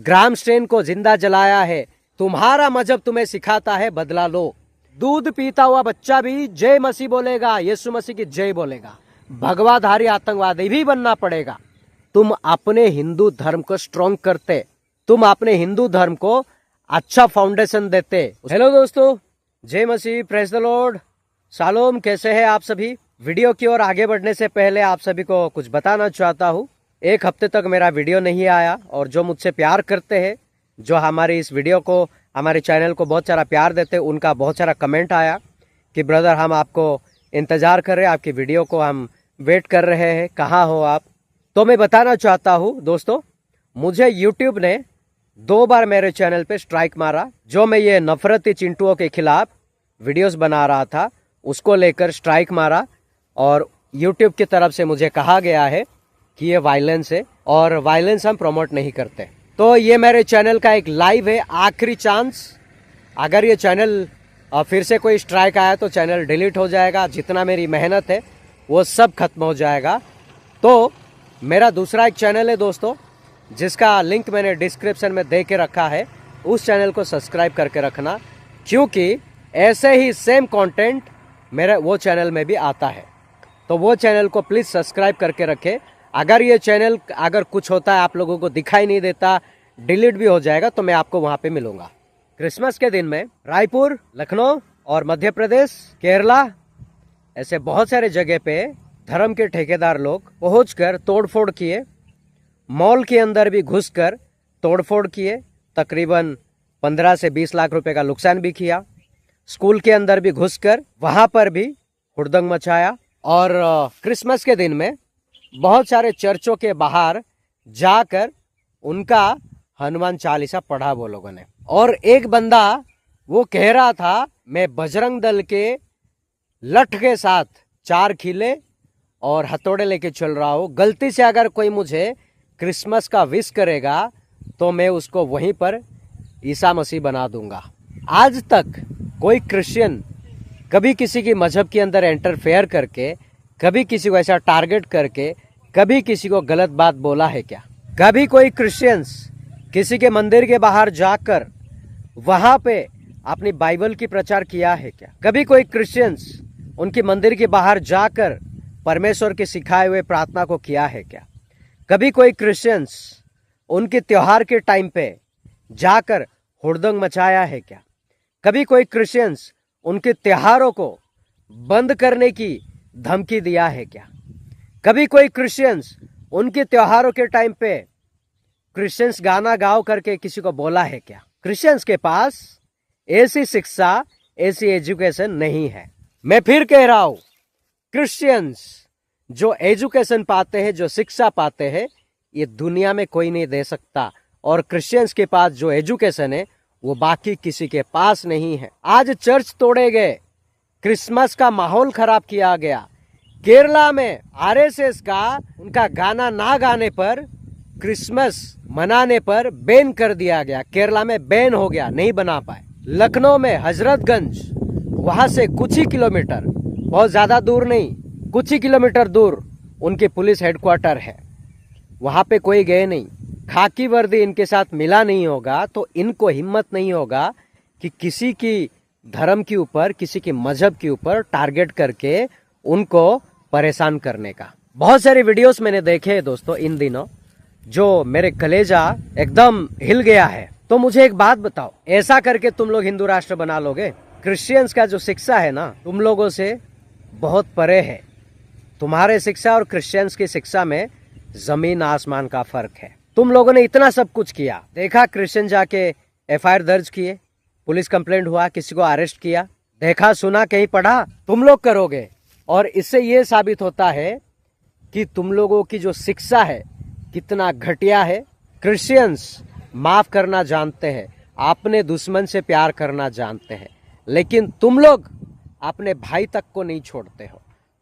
ग्राम strain को जिंदा जलाया है। तुम्हारा मजहब तुम्हें सिखाता है बदला लो। दूध पीता हुआ बच्चा भी जय मसीह बोलेगा, यीशु मसीह की जय बोलेगा। भगवाधारी आतंकवादी भी बनना पड़ेगा। तुम अपने हिंदू धर्म को स्ट्रॉन्ग करते, तुम अपने हिंदू धर्म को अच्छा फाउंडेशन देते। हेलो दोस्तों, जय मसीह, प्रेज द लॉर्ड, शालोम। कैसे हैं आप सभी? वीडियो की ओर आगे बढ़ने से पहले आप सभी को कुछ बताना चाहता हूँ। एक हफ्ते तक मेरा वीडियो नहीं आया और जो मुझसे प्यार करते हैं, जो हमारी इस वीडियो को, हमारे चैनल को बहुत सारा प्यार देते हैं, उनका बहुत सारा कमेंट आया कि ब्रदर हम आपको इंतज़ार कर रहे हैं, आपकी वीडियो को हम वेट कर रहे हैं, कहाँ हो आप। तो मैं बताना चाहता हूँ दोस्तों, मुझे यूट्यूब ने 2 बार मेरे चैनल पे स्ट्राइक मारा। जो मैं ये नफरती चिंटुओं के खिलाफ वीडियोस बना रहा था उसको लेकर स्ट्राइक मारा और यूट्यूब की तरफ से मुझे कहा गया है कि ये वायलेंस है और वायलेंस हम प्रमोट नहीं करते। तो ये मेरे चैनल का एक लाइव है, आखिरी चांस। अगर ये चैनल फिर से कोई स्ट्राइक आया तो चैनल डिलीट हो जाएगा। जितना मेरी मेहनत है वो सब खत्म हो जाएगा। तो मेरा दूसरा एक चैनल है दोस्तों, जिसका लिंक मैंने डिस्क्रिप्शन में दे के रखा है। उस चैनल को सब्सक्राइब करके रखना, क्योंकि ऐसे ही सेम कंटेंट मेरे वो चैनल में भी आता है। तो वो चैनल को प्लीज़ सब्सक्राइब करके रखें। अगर ये चैनल अगर कुछ होता है, आप लोगों को दिखाई नहीं देता, डिलीट भी हो जाएगा, तो मैं आपको वहाँ पे मिलूंगा। क्रिसमस के दिन में रायपुर, लखनऊ और मध्य प्रदेश, केरला, ऐसे बहुत सारे जगह पे धर्म के ठेकेदार लोग पहुंचकर तोड़फोड़ किए। मॉल के अंदर भी घुसकर तोड़फोड़ किए। तकरीबन 15 से 20 लाख रुपए का नुकसान भी किया। स्कूल के अंदर भी घुसकर वहां पर भी हुड़दंग मचाया। और क्रिसमस के दिन में बहुत सारे चर्चों के बाहर जाकर उनका हनुमान चालीसा पढ़ा वो लोगों ने। और एक बंदा वो कह रहा था, मैं बजरंग दल के लठ के साथ 4 खिले और हथौड़े लेके चल रहा हूँ। गलती से अगर कोई मुझे क्रिसमस का विश करेगा तो मैं उसको वहीं पर ईसा मसीह बना दूंगा। आज तक कोई क्रिश्चियन कभी किसी की मजहब के अंदर इंटरफेयर करके, कभी किसी को ऐसा टारगेट करके, कभी किसी को गलत बात बोला है क्या? कभी कोई क्रिश्चियंस किसी के मंदिर के बाहर जाकर वहां पे अपनी बाइबल की प्रचार किया है क्या? कभी कोई क्रिश्चियंस उनके मंदिर के बाहर जाकर परमेश्वर के सिखाए हुए प्रार्थना को किया है क्या? कभी कोई क्रिश्चियंस उनके त्योहार के टाइम पे जाकर हुड़दंग मचाया है क्या? कभी कोई क्रिश्चियंस उनके त्योहारों को बंद करने की धमकी दिया है क्या? कभी कोई क्रिश्चियंस उनके त्योहारों के टाइम पे क्रिश्चियंस गाना गाओ करके किसी को बोला है क्या? क्रिश्चियंस के पास ऐसी शिक्षा, ऐसी एजुकेशन नहीं है। मैं फिर कह रहा हूं, क्रिश्चियंस जो एजुकेशन पाते हैं, जो शिक्षा पाते हैं, ये दुनिया में कोई नहीं दे सकता। और क्रिश्चियंस के पास जो एजुकेशन है वो बाकी किसी के पास नहीं है। आज चर्च तोड़े गए, क्रिसमस का माहौल खराब किया गया। केरला में आरएसएस का उनका गाना ना गाने पर, क्रिसमस मनाने पर बैन कर दिया गया। केरला में बैन हो गया, नहीं बना पाए। लखनऊ में हजरतगंज, वहां से कुछ ही किलोमीटर, बहुत ज्यादा दूर नहीं, कुछ ही किलोमीटर दूर उनके पुलिस हेडक्वार्टर है। वहां पे कोई गए नहीं। खाकी वर्दी इनके साथ मिला नहीं होगा तो इनको हिम्मत नहीं होगा कि किसी की धर्म के ऊपर, किसी के मजहब के ऊपर टारगेट करके उनको परेशान करने का। बहुत सारे वीडियोस मैंने देखे हैं दोस्तों इन दिनों, जो मेरे कलेजा एकदम हिल गया है। तो मुझे एक बात बताओ, ऐसा करके तुम लोग हिंदू राष्ट्र बना लोगे? क्रिश्चियंस का जो शिक्षा है ना, तुम लोगों से बहुत परे है। तुम्हारे शिक्षा और क्रिश्चियंस की शिक्षा में जमीन आसमान का फर्क है। तुम लोगों ने इतना सब कुछ किया, देखा क्रिश्चियन जाके एफआईआर दर्ज किए, पुलिस कंप्लेंट हुआ, किसी को अरेस्ट किया, देखा सुना कहीं पढ़ा? तुम लोग करोगे। और इससे ये साबित होता है कि तुम लोगों की जो शिक्षा है कितना घटिया है। क्रिश्चियंस माफ करना जानते हैं, अपने दुश्मन से प्यार करना जानते हैं, लेकिन तुम लोग अपने भाई तक को नहीं छोड़ते हो।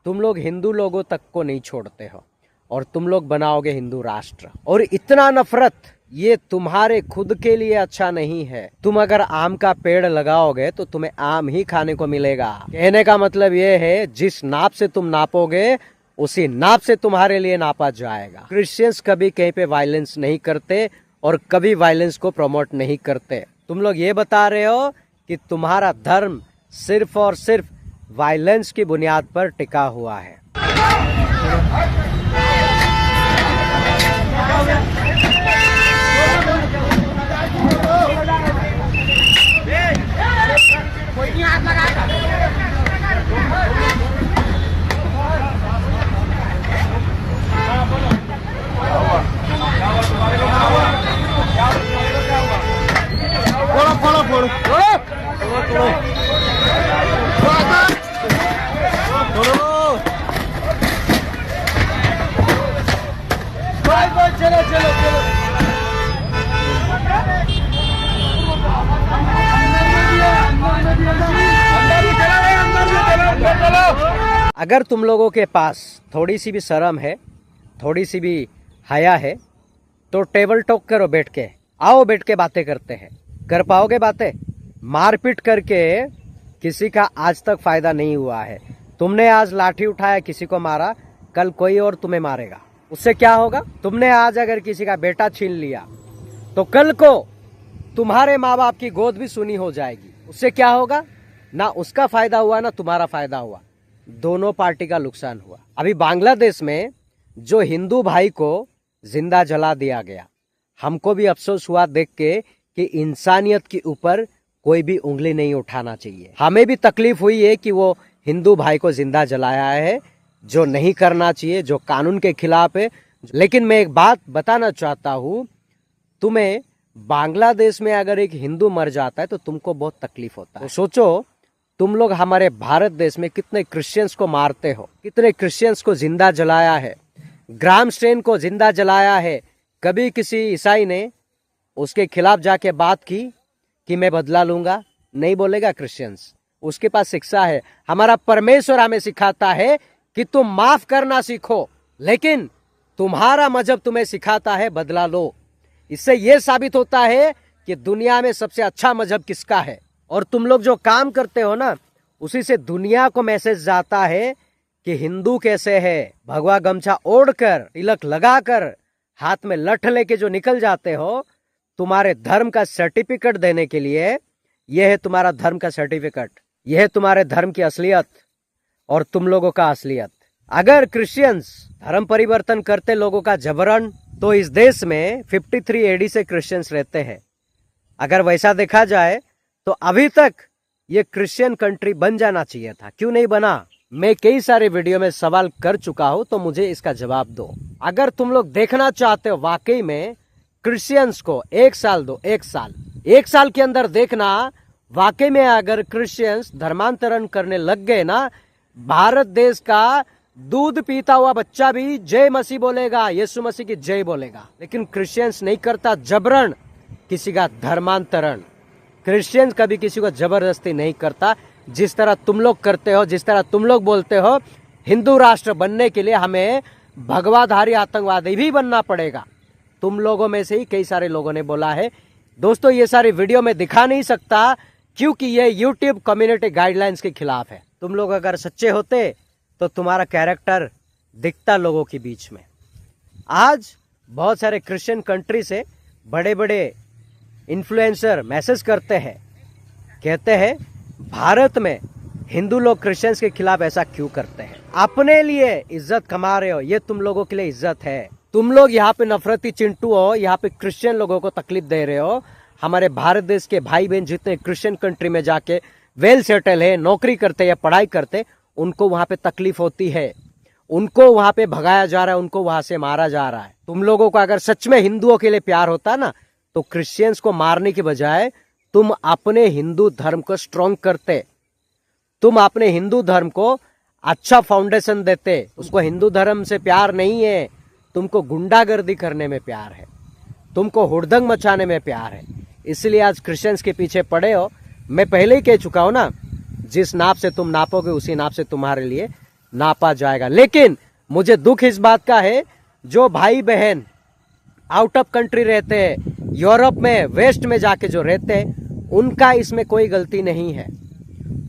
तुम लोग हिंदू लोगों तक को नहीं छोड़ते हो और तुम लोग बनाओगे हिंदू राष्ट्र। और इतना नफरत, ये तुम्हारे खुद के लिए अच्छा नहीं है। तुम अगर आम का पेड़ लगाओगे तो तुम्हें आम ही खाने को मिलेगा। कहने का मतलब ये है, जिस नाप से तुम नापोगे उसी नाप से तुम्हारे लिए नापा जाएगा। क्रिश्चियंस कभी कहीं पे वायलेंस नहीं करते और कभी वायलेंस को प्रमोट नहीं करते। तुम लोग ये बता रहे हो कि तुम्हारा धर्म सिर्फ और सिर्फ वायलेंस की बुनियाद पर टिका हुआ है। चलो चलो चलो। अगर तुम लोगों के पास थोड़ी सी भी शर्म है, थोड़ी सी भी हया है, तो टेबल टॉक करो बैठ के। आओ बैठ के बातें करते हैं। कर पाओगे बातें? मारपीट करके किसी का आज तक फायदा नहीं हुआ है। तुमने आज लाठी उठाया, किसी को मारा, कल कोई और तुम्हें मारेगा। उससे क्या होगा? तुमने आज अगर किसी का बेटा छीन लिया तो कल को तुम्हारे माँ बाप की गोद भी सुनी हो जाएगी। उससे क्या होगा? ना उसका फायदा हुआ ना तुम्हारा फायदा हुआ, दोनों पार्टी का नुकसान हुआ। अभी बांग्लादेश में जो हिंदू भाई को जिंदा जला दिया गया, हमको भी अफसोस हुआ देख के कि इंसानियत के ऊपर कोई भी उंगली नहीं उठाना चाहिए। हमें भी तकलीफ हुई है कि वो हिंदू भाई को जिंदा जलाया है, जो नहीं करना चाहिए, जो कानून के खिलाफ है। लेकिन मैं एक बात बताना चाहता हूँ, तुम्हें बांग्लादेश में अगर एक हिंदू मर जाता है तो तुमको बहुत तकलीफ होता है। तो सोचो तुम लोग हमारे भारत देश में कितने क्रिश्चियंस को मारते हो, कितने क्रिश्चियंस को जिंदा जलाया है, ग्राम स्टेन को जिंदा जलाया है। कभी किसी ईसाई ने उसके खिलाफ जाके बात की कि मैं बदला लूंगा? नहीं बोलेगा क्रिश्चियंस। उसके पास शिक्षा है। हमारा परमेश्वर हमें सिखाता है कि तुम माफ करना सीखो, लेकिन तुम्हारा मजहब तुम्हें सिखाता है बदला लो। इससे यह साबित होता है कि दुनिया में सबसे अच्छा मजहब किसका है। और तुम लोग जो काम करते हो ना, उसी से दुनिया को मैसेज जाता है कि हिंदू कैसे है। भगवा गमछा ओढ़कर, तिलक लगाकर, हाथ में लठ लेके जो निकल जाते हो, तुम्हारे धर्म का सर्टिफिकेट देने के लिए, यह है तुम्हारा धर्म का सर्टिफिकेट, यह है तुम्हारे धर्म की असलियत और तुम लोगों का असलियत। अगर क्रिश्चियंस धर्म परिवर्तन करते लोगों का जबरन, तो इस देश में 53 एडी से क्रिश्चियंस रहते हैं। अगर वैसा देखा जाए तो अभी तक ये क्रिश्चियन कंट्री बन जाना चाहिए था। क्यों नहीं बना? मैं कई सारे वीडियो में सवाल कर चुका हूं, तो मुझे इसका जवाब दो। अगर तुम लोग देखना चाहते हो वाकई में क्रिश्चियंस को, 1 साल दो, 1 साल के अंदर देखना वाकई में अगर क्रिश्चियंस धर्मांतरण करने लग गए ना, भारत देश का दूध पीता हुआ बच्चा भी जय मसीह बोलेगा, यीशु मसीह की जय बोलेगा। लेकिन क्रिश्चियंस नहीं करता जबरन किसी का धर्मांतरण। क्रिश्चियंस कभी किसी को जबरदस्ती नहीं करता, जिस तरह तुम लोग करते हो, जिस तरह तुम लोग बोलते हो हिंदू राष्ट्र बनने के लिए हमें भगवाधारी आतंकवादी भी बनना पड़ेगा। तुम लोगों में से ही कई सारे लोगों ने बोला है। दोस्तों, ये सारी वीडियो में दिखा नहीं सकता क्योंकि ये यूट्यूब कम्युनिटी गाइडलाइंस के खिलाफ है। तुम लोग अगर सच्चे होते तो तुम्हारा कैरेक्टर दिखता लोगों के बीच में। आज बहुत सारे क्रिश्चियन कंट्री से बड़े बड़े इन्फ्लुएंसर मैसेज करते हैं, कहते हैं भारत में हिंदू लोग क्रिश्चियंस के खिलाफ ऐसा क्यों करते हैं। अपने लिए इज्जत कमा रहे हो, ये तुम लोगों के लिए इज्जत है। तुम लोग यहाँ पे नफरती चिंटू हो, यहाँ पे क्रिश्चियन लोगों को तकलीफ दे रहे हो। हमारे भारत देश के भाई बहन जितने क्रिश्चियन कंट्री में जाके वेल सेटल है, नौकरी करते या पढ़ाई करते, उनको वहां पे तकलीफ होती है, उनको वहां पे भगाया जा रहा है, उनको वहां से मारा जा रहा है। तुम लोगों को अगर सच में हिंदुओं के लिए प्यार होता ना, तो क्रिश्चियंस को मारने की बजाय तुम अपने हिंदू धर्म को स्ट्रॉन्ग करते, तुम अपने हिंदू धर्म को अच्छा फाउंडेशन देते। उसको हिंदू धर्म से प्यार नहीं है, तुमको गुंडागर्दी करने में प्यार है, तुमको हुड़दंग मचाने में प्यार है। इसलिए आज क्रिश्चियंस के पीछे पड़े हो। मैं पहले ही कह चुका हूं ना, जिस नाप से तुम नापोगे उसी नाप से तुम्हारे लिए नापा जाएगा। लेकिन मुझे दुख इस बात का है, जो भाई बहन आउट ऑफ कंट्री रहते हैं, यूरोप में, वेस्ट में जाके जो रहते हैं, उनका इसमें कोई गलती नहीं है।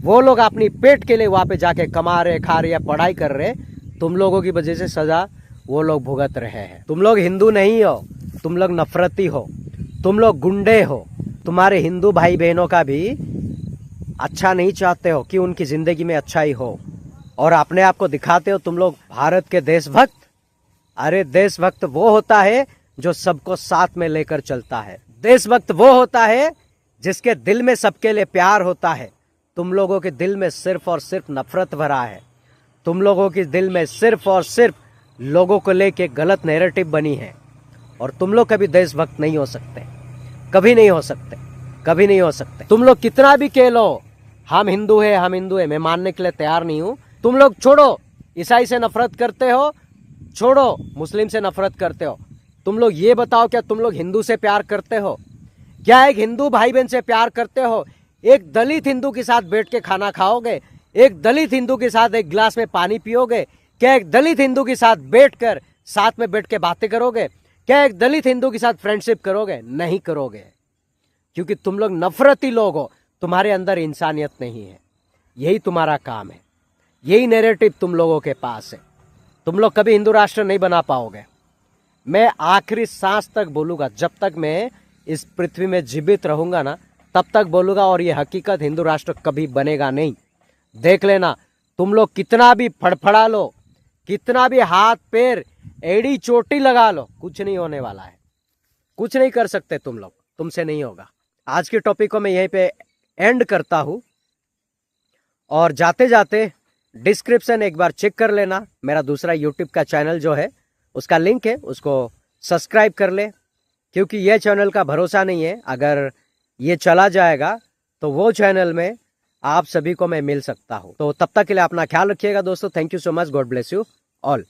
वो लोग अपनी पेट के लिए वहां पे जाके कमा रहे, खा रहे या पढ़ाई कर रहे, तुम लोगों की वजह से सजा वो लोग भुगत रहे हैं। तुम लोग हिंदू नहीं हो, तुम लोग नफरती हो। तुम लोग गुंडे हो, तुम्हारे हिंदू भाई बहनों का भी अच्छा नहीं चाहते हो कि उनकी जिंदगी में अच्छाई हो, और अपने आप को दिखाते हो तुम लोग भारत के देशभक्त। अरे देशभक्त वो होता है जो सबको साथ में लेकर चलता है। देशभक्त वो होता है जिसके दिल में सबके लिए प्यार होता है। तुम लोगों के दिल में सिर्फ और सिर्फ नफरत भरा है। तुम लोगों के दिल में सिर्फ और सिर्फ लोगों को लेके गलत नैरेटिव बनी है, और तुम लोग कभी देशभक्त नहीं हो सकते, कभी नहीं हो सकते, कभी नहीं हो सकते। तुम लोग कितना भी कह लो हम हिंदू है, हम हिंदू है, मैं मानने के लिए तैयार नहीं हूं। तुम लोग छोड़ो ईसाई से नफरत करते हो, छोड़ो मुस्लिम से नफरत करते हो, तुम लोग ये बताओ क्या तुम लोग हिंदू से प्यार करते हो? क्या एक हिंदू भाई बहन से प्यार करते हो? एक दलित हिंदू के साथ बैठ के खाना खाओगे? एक दलित हिंदू के साथ एक गिलास में पानी पियोगे? क्या एक दलित हिंदू के साथ बैठकर साथ में बैठ के बातें करोगे? क्या एक दलित हिंदू के साथ फ्रेंडशिप करोगे? नहीं करोगे, क्योंकि तुम लोग नफरती लोग हो, तुम्हारे अंदर इंसानियत नहीं है। यही तुम्हारा काम है, यही नैरेटिव तुम लोगों के पास है। तुम लोग कभी हिंदू राष्ट्र नहीं बना पाओगे। मैं आखिरी सांस तक बोलूंगा, जब तक मैं इस पृथ्वी में जीवित रहूंगा ना, तब तक बोलूंगा, और ये हकीकत, हिंदू राष्ट्र कभी बनेगा नहीं। देख लेना, तुम लोग कितना भी फड़फड़ा लो, कितना भी हाथ पैर एड़ी चोटी लगा लो, कुछ नहीं होने वाला है, कुछ नहीं कर सकते तुम लोग, तुमसे नहीं होगा। आज के टॉपिक को मैं यहीं पे एंड करता हूं, और जाते जाते डिस्क्रिप्शन एक बार चेक कर लेना। मेरा दूसरा यूट्यूब का चैनल जो है उसका लिंक है, उसको सब्सक्राइब कर ले, क्योंकि ये चैनल का भरोसा नहीं है। अगर ये चला जाएगा तो वो चैनल में आप सभी को मैं मिल सकता हूं। तो तब तक के लिए अपना ख्याल रखिएगा दोस्तों। Thank you so much. God bless you all.